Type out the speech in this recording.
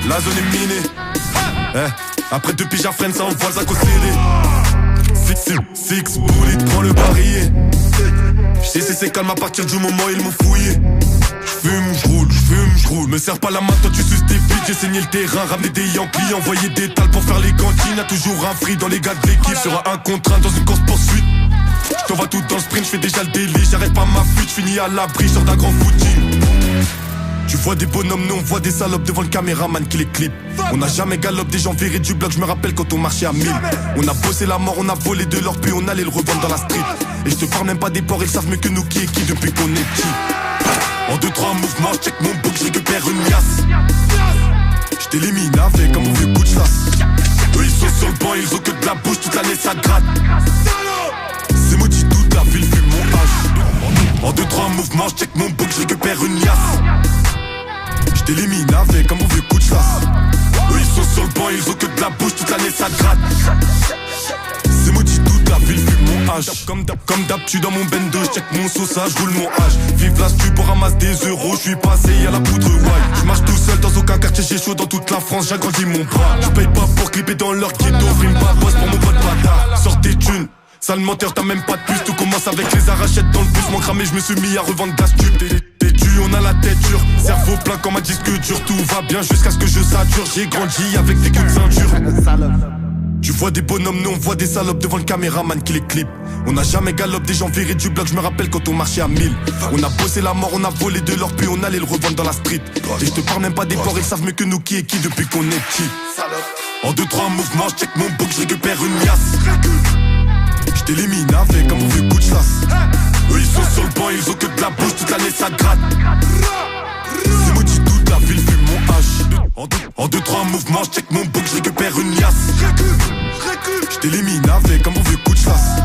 la zone est minée. Après 2 piges à freine, ça envoie le sac au serré. Six bullets, prends le barillet. J'sais c'est calme à partir du moment où ils m'ont fouillé. J'fume, me serre pas la main, toi tu suces tes feats. J'ai saigné le terrain, ramené des Yankees, envoyé des tales pour faire les cantines. Y'a toujours un free dans les gars de l'équipe. Sera un contre un dans une course poursuite. J't'envoie tout dans le sprint, j'fais déjà le délit. J'arrête pas ma fuite, j'finis à l'abri, sors d'un grand footing. Tu vois des bonhommes, nous on voit des salopes devant le caméraman qui les clip. On n'a jamais galop, des gens virés du bloc, je me rappelle quand on marchait à 1000. On a bossé la mort, on a volé de l'or, puis on allait le revendre dans la street. Et je te parle même pas des porcs, ils savent mieux que nous qui est qui depuis qu'on est petit. En 2-3 mouvements, check mon book, je récupère une liasse. Je t'élimine avec un mauvais coup de chasse. Eux ils sont sur le banc, ils ont que de la bouche, toute l'année ça gratte. C'est maudit, toute la ville fume mon H. En 2-3 mouvements, check mon book, je récupère une liasse. Je t'élimine avec un mauvais coup de chasse. Eux ils sont sur le banc, ils ont que de la bouche, toute l'année ça gratte. C'est maudit, toute la ville fume mon H. Comme d'hab, tu dans mon bendo, check mon sauce, roule mon H. Vive la stu pour ramasser des euros, j'suis passé à la poudre white. J'marche tout seul dans aucun quartier, j'ai chaud dans toute la France, j'agrandis mon bras. J'paye pas pour clipper dans leur ghetto, frime pas boss pour mon pote bâtard. Sors tes thunes, sale menteur, t'as même pas de puce. Tout commence avec les arrachettes dans le bus, mon cramé, j'me suis mis à revendre de la stup. T'es dû, on a la tête dure, cerveau plein comme un disque dur. Tout va bien jusqu'à ce que je sature, j'ai grandi avec des coups de ceinture. Tu vois des bonhommes, nous on voit des salopes devant le caméraman qui les clip. On n'a jamais galop, des gens virés du bloc, je me rappelle quand on marchait à 1000. On a bossé la mort, on a volé de l'or, puis on allait le revendre dans la street. Et je te parle même pas des porcs, ils savent mieux que nous qui est qui depuis qu'on est petit. En 2-3 mouvements, je check mon book, je récupère une liasse. Je t'élimine avec un mauvais coup de chasse. Eux ils sont sur le banc, ils ont que de la bouche, toute l'année ça gratte. C'est maudit, toute la ville fume mon H. En 2-3 mouvements, je check mon book, je récupère une liasse. Je t'élimine avec un mauvais coup de chasse.